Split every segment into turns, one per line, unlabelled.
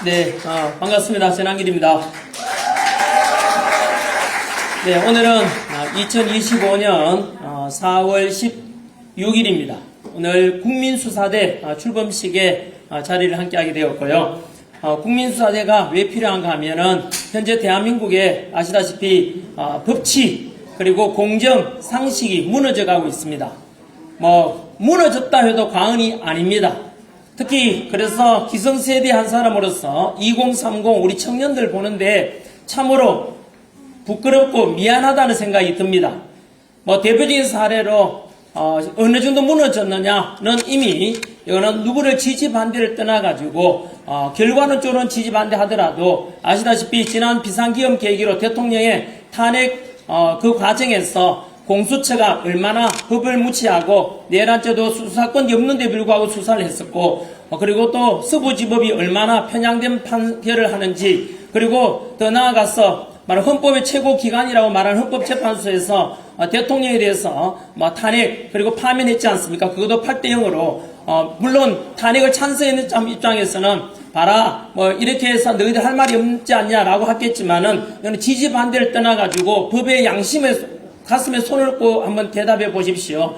네, 반갑습니다. 전한길입니다. 네, 오늘은 2025년 4월 16일입니다. 오늘 국민수사대 출범식에 자리를 함께하게 되었고요. 국민수사대가 왜 필요한가 하면은 현재 대한민국에 아시다시피 법치 그리고 공정 상식이 무너져가고 있습니다. 무너졌다 해도 과언이 아닙니다. 특히 그래서 기성세대 한 사람으로서 2030 우리 청년들 보는데 참으로 부끄럽고 미안하다는 생각이 듭니다. 대표적인 사례로 어느 정도 무너졌느냐는 이미 이거는 누구를 지지 반대를 떠나가지고 결과는 쪼는 지지 반대 하더라도 아시다시피 지난 비상기업 계기로 대통령의 탄핵 그 과정에서 공수처가 얼마나 법을 무시하고 내란죄도 수사권이 없는데 불구하고 수사를 했었고 그리고 또 서부지법이 얼마나 편향된 판결을 하는지 그리고 더 나아가서 헌법의 최고 기관이라고 말하는 헌법재판소에서 대통령에 대해서 탄핵 그리고 파면했지 않습니까? 그것도 8대0으로 물론 탄핵을 찬성했는 입장에서는 봐라 이렇게 해서 너희들 할 말이 없지 않냐라고 하겠지만은 지지 반대를 떠나가지고 법의 양심에 가슴에 손을 얹고 한번 대답해 보십시오.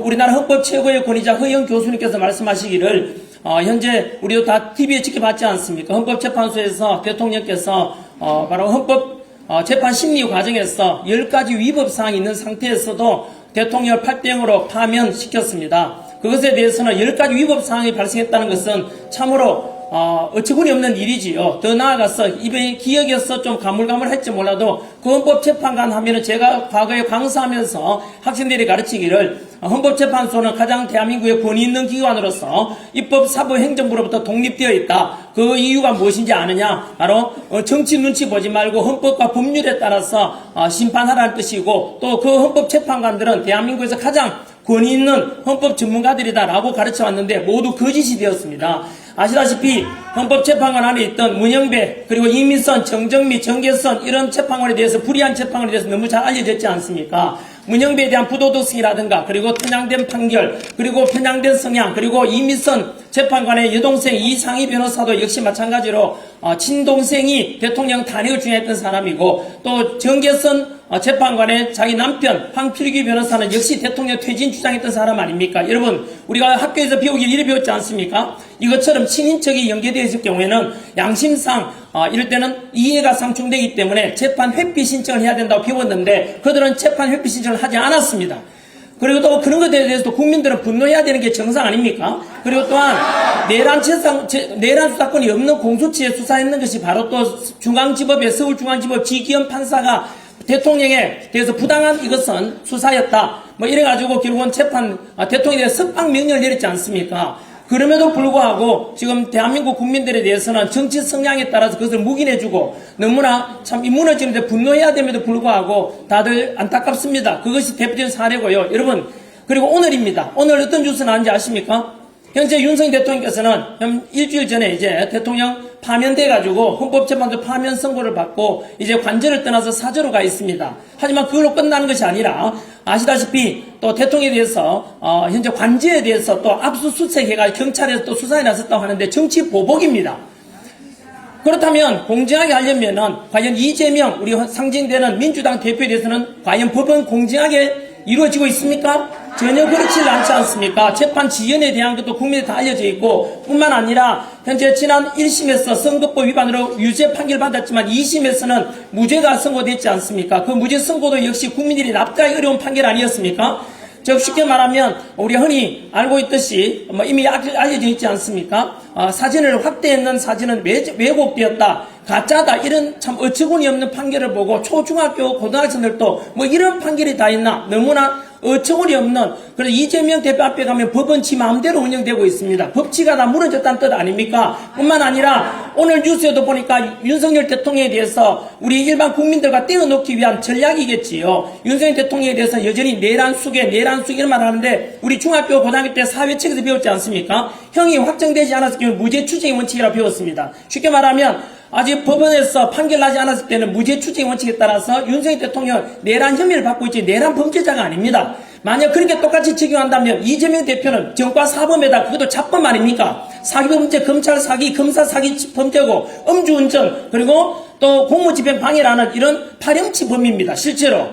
우리나라 헌법 최고의 권위자 허영 교수님께서 말씀하시기를 현재 우리도 다 TV에 지켜봤지 않습니까? 헌법재판소에서 대통령께서 바로 헌법 재판 심리 과정에서 10가지 위법 사항이 있는 상태에서도 대통령을 8대0으로 파면시켰습니다. 그것에 대해서는 10가지 위법 사항이 발생했다는 것은 참으로 어처구니 없는 일이지요. 더 나아가서 이번에 기억에서 좀 가물가물할지 몰라도 그 헌법재판관 하면은 제가 과거에 강사하면서 학생들이 가르치기를 헌법재판소는 가장 대한민국의 권위 있는 기관으로서 입법, 사법, 행정부로부터 독립되어 있다. 그 이유가 무엇인지 아느냐? 바로 정치 눈치 보지 말고 헌법과 법률에 따라서 심판하라는 뜻이고 또 그 헌법재판관들은 대한민국에서 가장 권위 있는 헌법 전문가들이다라고 가르쳐 왔는데 모두 거짓이 되었습니다. 아시다시피 헌법재판관 안에 있던 문영배 그리고 이민선, 정정미, 정계선 이런 재판관에 대해서 불이한 재판관에 대해서 너무 잘 알려졌지 않습니까? 문영배에 대한 부도덕성이라든가 그리고 편향된 판결 그리고 편향된 성향 그리고 이민선 재판관의 여동생 이상희 변호사도 역시 마찬가지로 친동생이 대통령 탄핵을 주장했던 사람이고 또 정계선 재판관의 자기 남편 황필규 변호사는 역시 대통령 퇴진 주장했던 사람 아닙니까? 여러분 우리가 학교에서 배우기 이래 배웠지 않습니까? 이것처럼 친인척이 연계되어 있을 경우에는 양심상 이럴 때는 이해가 상충되기 때문에 재판 회피 신청을 해야 된다고 배웠는데 그들은 재판 회피 신청을 하지 않았습니다. 그리고 또 그런 것에 대해서도 국민들은 분노해야 되는 게 정상 아닙니까? 그리고 또한 내란 수사권이 없는 공수처에 수사했는 것이 바로 또 중앙지법의 서울중앙지법 지기현 판사가 대통령에 대해서 부당한 이것은 수사였다. 이래가지고 결국은 대통령에 대해 석방 명령을 내렸지 않습니까? 그럼에도 불구하고 지금 대한민국 국민들에 대해서는 정치 성향에 따라서 그것을 묵인해주고 너무나 참 무너지는데 분노해야 됨에도 불구하고 다들 안타깝습니다. 그것이 대표적인 사례고요. 여러분 그리고 오늘입니다. 오늘 어떤 뉴스 나왔는지 아십니까? 현재 윤석열 대통령께서는 일주일 전에 이제 대통령 파면돼가지고 헌법재판소 파면 선고를 받고 이제 관저를 떠나서 사저로 가 있습니다. 하지만 그걸로 끝나는 것이 아니라 아시다시피 또 대통령에 대해서 현재 관저에 대해서 또 압수수색해가 경찰에서 또 수사에 나섰다고 하는데 정치 보복입니다. 그렇다면 공정하게 하려면은 과연 이재명 우리 상징되는 민주당 대표에 대해서는 과연 법은 공정하게 이루어지고 있습니까? 전혀 그렇지 않지 않습니까? 재판 지연에 대한 것도 국민에 다 알려져 있고 뿐만 아니라 현재 지난 1심에서 선거법 위반으로 유죄 판결 받았지만 2심에서는 무죄가 선고됐지 않습니까? 그 무죄 선고도 역시 국민들이 납득하기 어려운 판결 아니었습니까? 즉 쉽게 말하면 우리 흔히 알고 있듯이 이미 알려져 있지 않습니까? 사진을 확대했는 사진은 왜곡되었다, 가짜다 이런 참 어처구니 없는 판결을 보고 초중학교 고등학생들도 이런 판결이 다 있나 너무나 어처구니 없는 그래서 이재명 대표 앞에 가면 법은 지 마음대로 운영되고 있습니다. 법치가 다 무너졌다는 뜻 아닙니까? 뿐만 아니라 오늘 뉴스에도 보니까 윤석열 대통령에 대해서 우리 일반 국민들과 떼어놓기 위한 전략이겠지요. 윤석열 대통령에 대해서 여전히 내란 수계 이런 말 하는데 우리 중학교 고등학교 때 사회책에서 배웠지 않습니까? 형이 확정되지 않았을 경우 무죄 추정의 원칙이라고 배웠습니다. 쉽게 말하면 아직 법원에서 판결 나지 않았을 때는 무죄 추정의 원칙에 따라서 윤석열 대통령 내란 혐의를 받고 있지 내란 범죄자가 아닙니다. 만약 그렇게 똑같이 적용한다면 이재명 대표는 정과 사범에다 그것도 잡범 아닙니까? 사기범죄, 검찰 사기, 검사 사기 범죄고 음주운전 그리고 또 공무집행 방해라는 이런 파렴치범입니다. 실제로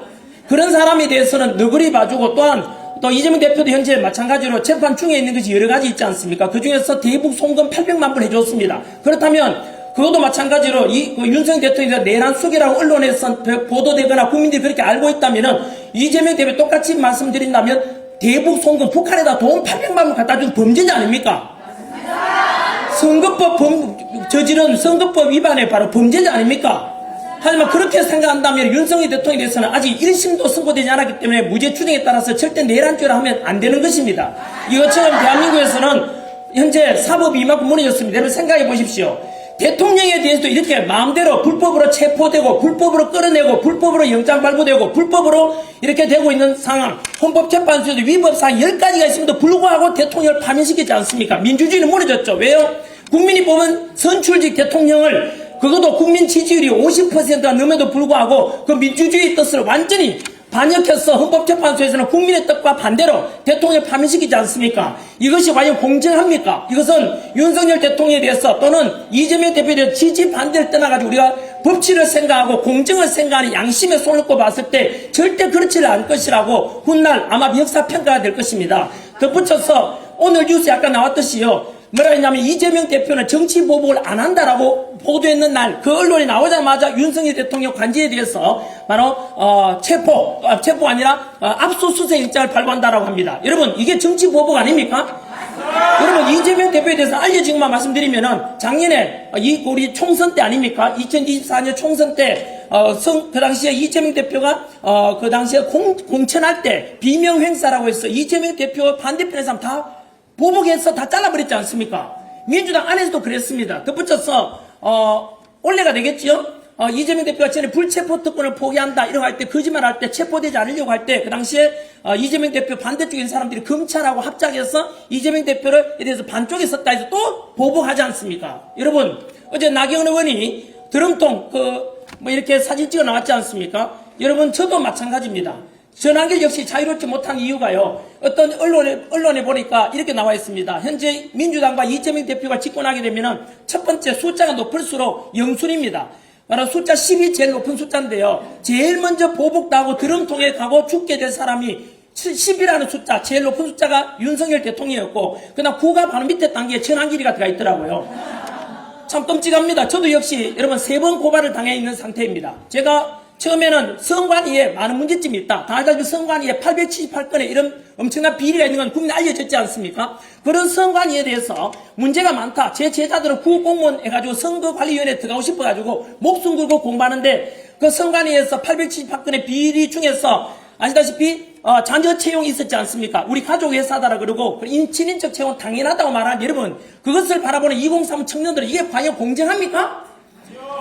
그런 사람에 대해서는 너그리 봐주고 또한 또 이재명 대표도 현재 마찬가지로 재판 중에 있는 것이 여러 가지 있지 않습니까? 그 중에서 대북 송금 800만 불 해줬습니다. 그렇다면 그것도 마찬가지로 윤석열 대통령이 내란 속이라고 언론에서 보도되거나 국민들이 그렇게 알고 있다면은 이재명 대표 똑같이 말씀드린다면 대북 송금 북한에다 돈 800만 불 갖다 준 범죄자 아닙니까? 선거법 저지른 선거법 위반의 바로 범죄자 아닙니까? 하지만 그렇게 생각한다면 윤석열 대통령에 대해서는 아직 1심도 선고되지 않았기 때문에 무죄 추정에 따라서 절대 내란죄를 하면 안 되는 것입니다. 이것처럼 대한민국에서는 현재 사법이 이만큼 무너졌습니다. 여러분 생각해 보십시오. 대통령에 대해서도 이렇게 마음대로 불법으로 체포되고 불법으로 끌어내고 불법으로 영장 발부되고 불법으로 이렇게 되고 있는 상황, 헌법재판소에도 위법사항 10가지가 있음에도 불구하고 대통령을 파면시키지 않습니까? 민주주의는 무너졌죠. 왜요? 국민이 뽑은 선출직 대통령을 그것도 국민 지지율이 50%가 넘에도 불구하고 그 민주주의의 뜻을 완전히 반역해서 헌법재판소에서는 국민의 뜻과 반대로 대통령을 파면시키지 않습니까? 이것이 과연 공정합니까? 이것은 윤석열 대통령에 대해서 또는 이재명 대표에 대해서 지지 반대를 떠나가지고 우리가 법치를 생각하고 공정을 생각하는 양심의 손을 꼽았을 때 절대 그렇지 않을 것이라고 훗날 아마 역사평가가 될 것입니다. 덧붙여서 오늘 뉴스에 아까 나왔듯이요. 뭐라 했냐면 이재명 대표는 정치 보복을 안 한다라고 보도했는 날 그 언론에 나오자마자 윤석열 대통령 관제에 대해서 바로 체포가 아니라 압수수색 일장을 발부한다라고 합니다. 여러분 이게 정치 보복 아닙니까? 여러분 이재명 대표에 대해서 알려진 것만 말씀드리면은 작년에 우리 총선 때 아닙니까? 2024년 총선 때 그 당시에 이재명 대표가 그 당시에 공천할 때 비명 행사라고 해서 이재명 대표 반대편의 사람 다 보복해서 다 잘라버렸지 않습니까? 민주당 안에서도 그랬습니다. 덧붙여서 올해가 되겠지요? 이재명 대표가 전에 불체포 특권을 포기한다 이러고 할 때 거짓말할 때 체포되지 않으려고 할 때 그 당시에 이재명 대표 반대쪽에 있는 사람들이 검찰하고 합작해서 이재명 대표를 대해서 반쪽에 섰다 해서 또 보복하지 않습니까? 여러분 어제 나경원 의원이 드럼통 이렇게 사진 찍어 나왔지 않습니까? 여러분 저도 마찬가지입니다. 전환길 역시 자유롭지 못한 이유가요. 어떤 언론에 보니까 이렇게 나와 있습니다. 현재 민주당과 이재명 대표가 집권하게 되면은 첫 번째 숫자가 높을수록 영순입니다. 바로 숫자 10이 제일 높은 숫자인데요. 제일 먼저 보복당하고 드럼통에 가고 죽게 된 사람이 10이라는 숫자, 제일 높은 숫자가 윤석열 대통령이었고, 그다음 9가 바로 밑에 단계에 전환길이가 들어가 있더라고요. 참 끔찍합니다. 저도 역시 여러분 3번 고발을 당해 있는 상태입니다. 제가 처음에는 선관위에 많은 문제점이 있다. 다 알다시피 선관위에 878건의 이런 엄청난 비리가 있는 건 국민에 알려졌지 않습니까? 그런 선관위에 대해서 문제가 많다. 제 제자들은 구공무원 해가지고 선거관리위원회에 들어가고 싶어가지고 목숨 걸고 공부하는데 그 선관위에서 878건의 비리 중에서 아시다시피 자녀 채용이 있었지 않습니까? 우리 가족 회사다라 그러고 친인척 채용 당연하다고 말하는 여러분 그것을 바라보는 2030 청년들은 이게 과연 공정합니까?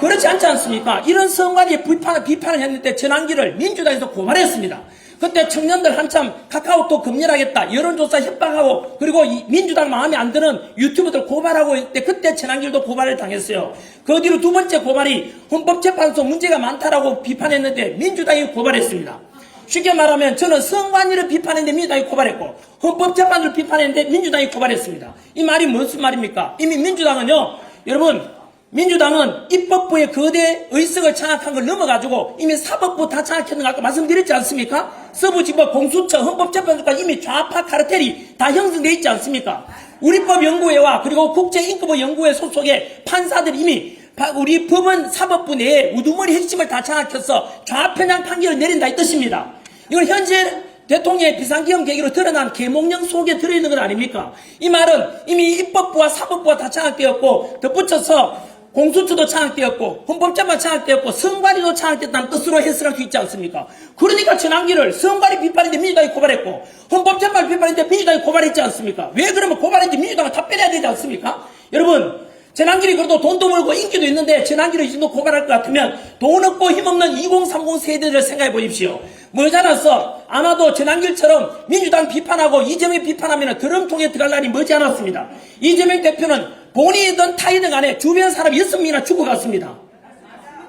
그렇지 않지 않습니까? 이런 선관위에 비판을 했는데 전환기를 민주당에서 고발했습니다. 그때 청년들 한참 카카오톡 검열하겠다, 여론조사 협박하고, 그리고 민주당 마음에 안 드는 유튜브들 고발하고 했는데 그때 전환길도 고발을 당했어요. 그 뒤로 두 번째 고발이 헌법재판소 문제가 많다라고 비판했는데 민주당이 고발했습니다. 쉽게 말하면 저는 선관위를 비판했는데 민주당이 고발했고 헌법재판소를 비판했는데 민주당이 고발했습니다. 이 말이 무슨 말입니까? 이미 민주당은요, 여러분 민주당은 입법부의 거대 의석을 장악한 걸 넘어가지고 이미 사법부 다 장악했는 거 아까 말씀드렸지 않습니까? 서부지법, 공수처, 헌법재판소까지 이미 좌파 카르텔이 다 형성되어 있지 않습니까? 우리법연구회와 그리고 국제인권연구회 소속의 판사들이 이미 우리 법원 사법부 내에 우두머리 핵심을 다 장악해서 좌편향 판결을 내린다 이 뜻입니다. 이건 현재 대통령의 비상기업 계기로 드러난 계몽령 속에 들어있는 건 아닙니까? 이 말은 이미 입법부와 사법부가 다 장악되었고 덧붙여서 공수처도 장악되었고 헌법재판소 장악되었고 선관위도 장악됐다는 뜻으로 해석할 수 있지 않습니까? 그러니까 전환기를 선관위 비판인데 민주당이 고발했고 헌법재판소 비판인데 민주당이 고발했지 않습니까? 왜 그러면 고발했는지 민주당은 답변해야 되지 않습니까? 여러분 전환길이 그래도 돈도 벌고 인기도 있는데 전환길을 이 정도 고발할 것 같으면 돈 없고 힘없는 2030 세대들 생각해 보십시오. 머지않았어 아마도 전환길처럼 민주당 비판하고 이재명 비판하면 드럼통에 들어갈 날이 머지않았습니다. 이재명 대표는 본인이든 타이든 간에 주변 사람 6명이나 죽어갔습니다.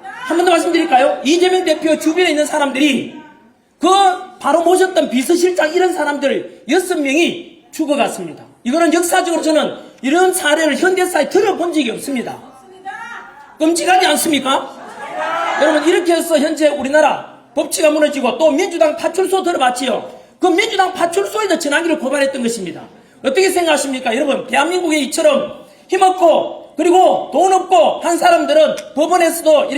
한 번 더 말씀드릴까요? 이재명 대표 주변에 있는 사람들이 그 바로 모셨던 비서실장 이런 사람들 6명이 죽어갔습니다. 이거는 역사적으로 저는 이런 사례를 현대사에 들어본 적이 없습니다. 끔찍하지 않습니까? 여러분, 이렇게 해서 현재 우리나라 법치가 무너지고 또 민주당 파출소 들어봤지요. 그 민주당 파출소에도 전화기를 고발했던 것입니다. 어떻게 생각하십니까? 여러분, 대한민국에 이처럼 힘없고 그리고 돈 없고 한 사람들은 법원에서도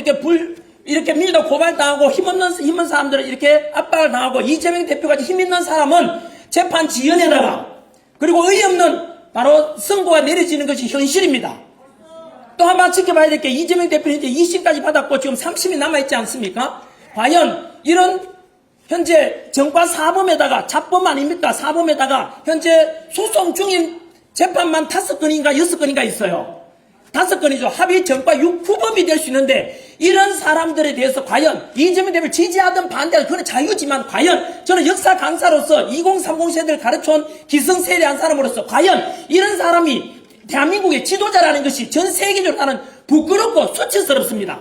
이렇게 민주당 고발당하고 힘없는 사람들은 이렇게 압박을 당하고 이재명 대표같이 힘있는 사람은 재판 지연에다가 그리고 의없는 바로 선고가 내려지는 것이 현실입니다. 또 한 번 지켜봐야 될 게 이재명 대표는 이제 2심까지 받았고 지금 3심이 남아있지 않습니까? 과연 이런 현재 정과 사범에다가 잡범 아닙니까? 사범에다가 현재 소송 중인 재판만 5건인가 6건인가 있어요. 5건이죠. 합의 정과 6후범이 될 수 있는데 이런 사람들에 대해서 과연 이재명 대표를 지지하든 반대하든 그건 자유지만 과연 저는 역사 강사로서 2030 세대를 가르쳐온 기성세대한 사람으로서 과연 이런 사람이 대한민국의 지도자라는 것이 전 세계적으로 나는 부끄럽고 수치스럽습니다.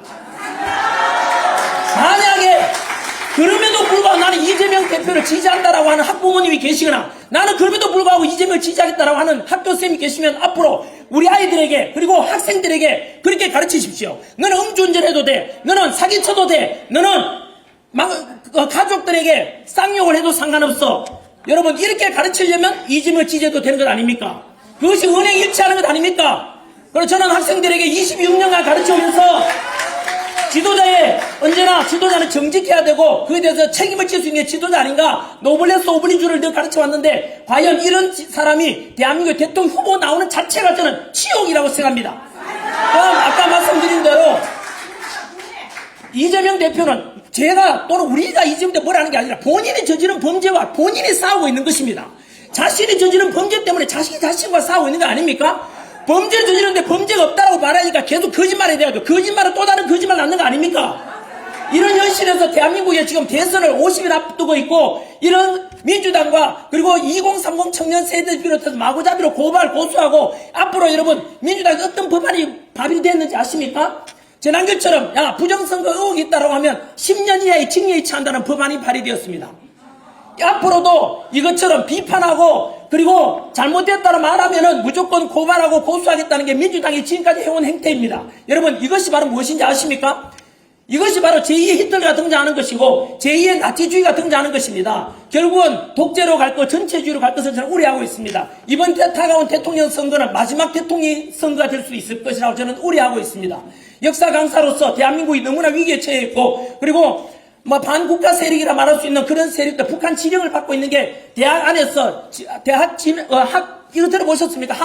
만약에 그럼에도 불구하고 나는 이재명 대표를 지지한다라고 하는 학부모님이 계시거나 나는 그럼에도 불구하고 이재명을 지지하겠다라고 하는 학교쌤이 계시면 앞으로 우리 아이들에게 그리고 학생들에게 그렇게 가르치십시오. 너는 음주운전해도 돼. 너는 사기쳐도 돼. 너는 가족들에게 쌍욕을 해도 상관없어. 여러분, 이렇게 가르치려면 이재명을 지지해도 되는 것 아닙니까? 그것이 은행 일치하는 것 아닙니까? 그래서 저는 학생들에게 26년간 가르쳐오면서 언제나 지도자는 정직해야 되고 그에 대해서 책임을 질 수 있는 게 지도자 아닌가? 노블레스 오블리주를 늘 가르쳐왔는데 과연 이런 사람이 대한민국 대통령 후보 나오는 자체가 저는 치욕이라고 생각합니다. 그럼 아까 말씀드린 대로 이재명 대표는 제가 또는 우리가 이재명 대표 뭐라는 게 아니라 본인이 저지른 범죄와 본인이 싸우고 있는 것입니다. 자신이 저지른 범죄 때문에 자신이 자신과 싸우고 있는 거 아닙니까? 범죄를 저지르는데 범죄가 없다라고 말하니까 계속 거짓말에 대하고 거짓말은 또 다른 거짓말 낳는 거 아닙니까? 이런 현실에서 대한민국에 지금 대선을 50일 앞두고 있고 이런 민주당과 그리고 2030 청년 세대를 비롯해서 마구잡이로 고소하고 앞으로 여러분 민주당이 어떤 법안이 발의됐는지 아십니까? 지난주처럼 부정선거 의혹이 있다고 하면 10년 이하의 징역이 처한다는 법안이 발의되었습니다. 앞으로도 이것처럼 비판하고 그리고 잘못됐다고 말하면은 무조건 고발하고 고소하겠다는 게 민주당이 지금까지 해온 행태입니다. 여러분, 이것이 바로 무엇인지 아십니까? 이것이 바로 제2의 히틀러가 등장하는 것이고 제2의 나치주의가 등장하는 것입니다. 결국은 독재로 갈 것, 전체주의로 갈 것을 저는 우려하고 있습니다. 이번 다가온 대통령 선거는 마지막 대통령 선거가 될 수 있을 것이라고 저는 우려하고 있습니다. 역사 강사로서 대한민국이 너무나 위기에 처해 있고 그리고 반국가 세력이라 말할 수 있는 그런 세력들, 북한 지령을 받고 있는 게 대학 안에서 이거 들어보셨습니까?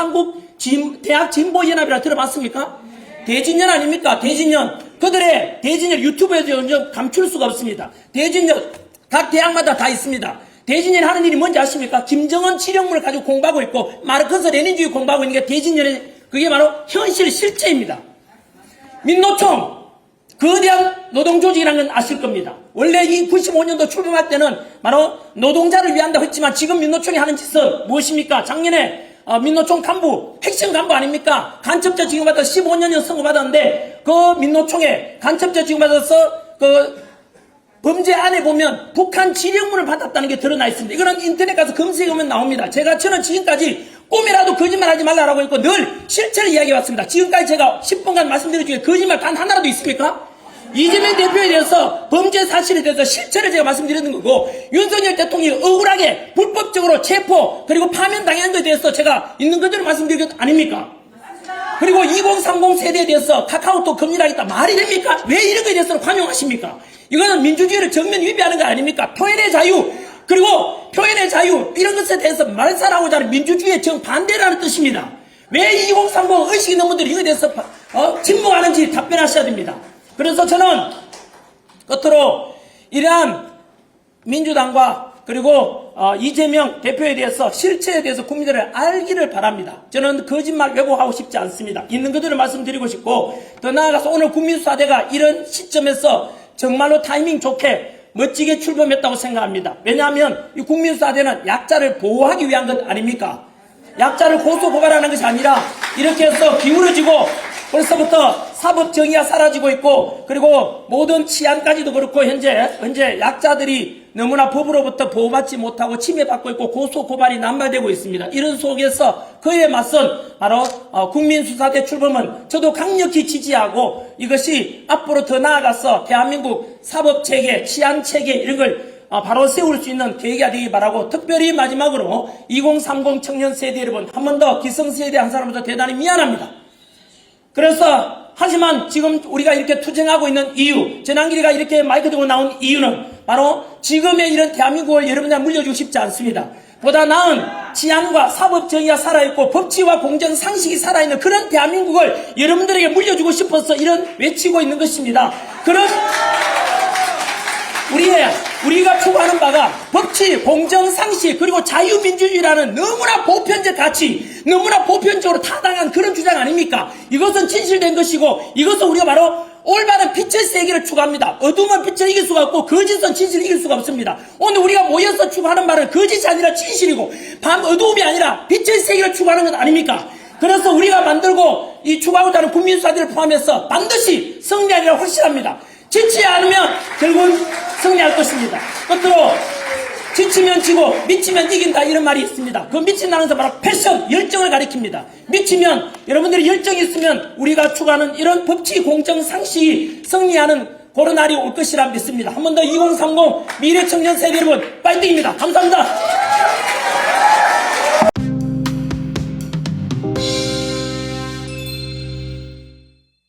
대학 진보연합이라 들어봤습니까? 대진연 아닙니까? 대진연. 그들의 대진연 유튜브에서 감출 수가 없습니다. 대진연 각 대학마다 다 있습니다. 대진연이 하는 일이 뭔지 아십니까? 김정은 지령문을 가지고 공부하고 있고 마르크스 레닌주의 공부하고 있는 게 대진연의 그게 바로 현실 실체입니다. 민노총 거대한 노동조직이라는 건 아실 겁니다. 원래 이 95년도 출범할 때는 바로 노동자를 위한다고 했지만 지금 민노총이 하는 짓은 무엇입니까? 작년에 민노총 간부, 핵심 간부 아닙니까? 간첩죄 징역받아서 15년형 선고받았는데 그 민노총에 간첩죄 징역받아서 그 범죄 안에 보면 북한 지령문을 받았다는 게 드러나 있습니다. 이거는 인터넷 가서 검색하면 나옵니다. 저는 지금까지 꿈이라도 거짓말하지 말라고 했고 늘 실체를 이야기해왔습니다. 지금까지 제가 10분간 말씀드린 중에 거짓말 단 하나라도 있습니까? 이재명 대표에 대해서 범죄 사실에 대해서 실체를 제가 말씀드리는 거고 윤석열 대통령이 억울하게 불법적으로 체포 그리고 파면당한 것에 대해서 제가 있는 그대로 말씀드린 것 아닙니까? 그리고 2030 세대에 대해서 카카오톡 금지하겠다 말이 됩니까? 왜 이런 것에 대해서는 관용하십니까? 이거는 민주주의를 정면 위배하는 거 아닙니까? 표현의 자유 그리고 표현의 자유 이런 것에 대해서 말살하고자 하는 민주주의의 정반대라는 뜻입니다. 왜 2030 의식 있는 분들이 이거에 대해서 침묵하는지 답변하셔야 됩니다. 그래서 저는 끝으로 이러한 민주당과 그리고 이재명 대표에 대해서 실체에 대해서 국민들을 알기를 바랍니다. 저는 거짓말 왜곡하고 싶지 않습니다. 있는 그대로 말씀드리고 싶고 더 나아가서 오늘 국민수사대가 이런 시점에서 정말로 타이밍 좋게 멋지게 출범했다고 생각합니다. 왜냐하면 이 국민수사대는 약자를 보호하기 위한 것 아닙니까? 약자를 고소 고발하는 것이 아니라 이렇게 해서 기울어지고 벌써부터 사법 정의가 사라지고 있고, 그리고 모든 치안까지도 그렇고, 현재 약자들이 너무나 법으로부터 보호받지 못하고 침해받고 있고 고소 고발이 난발되고 있습니다. 이런 속에서 그에 맞선 바로 국민수사대 출범은 저도 강력히 지지하고, 이것이 앞으로 더 나아가서 대한민국 사법체계, 치안체계 이런 걸 바로 세울 수 있는 계기가 되기 바라고, 특별히 마지막으로 2030 청년 세대 여러분, 한 번 더 기성세대 한 사람부터 대단히 미안합니다. 그래서 하지만 지금 우리가 이렇게 투쟁하고 있는 이유, 전환길이가 이렇게 마이크 들고 나온 이유는 바로 지금의 이런 대한민국을 여러분들 물려주고 싶지 않습니다. 보다 나은 치안과 사법 정의가 살아있고 법치와 공정 상식이 살아있는 그런 대한민국을 여러분들에게 물려주고 싶어서 이런 외치고 있는 것입니다. 그런 우리가 추구하는 바가 법치, 공정, 상식, 그리고 자유민주주의라는 너무나 보편적 가치, 너무나 보편적으로 타당한 그런 주장 아닙니까? 이것은 진실된 것이고, 이것은 우리가 바로 올바른 빛의 세계를 추구합니다. 어둠은 빛을 이길 수가 없고 거짓은 진실을 이길 수가 없습니다. 오늘 우리가 모여서 추구하는 바는 거짓이 아니라 진실이고, 밤 어두움이 아니라 빛의 세계를 추구하는 것 아닙니까? 그래서 우리가 만들고 이 추구하고자 하는 국민수사대를 포함해서 반드시 승리하리라 확실합니다. 지치지 않으면 결국은 승리할 것입니다. 끝으로 지치면 지고 미치면 이긴다 이런 말이 있습니다. 그 미친다는 것은 바로 패션, 열정을 가리킵니다. 미치면, 여러분들이 열정이 있으면 우리가 추구하는 이런 법치, 공정, 상식이 승리하는 그런 날이 올 것이라 믿습니다. 한 번 더 2030 미래청년 세대 여러분 파이팅입니다. 감사합니다.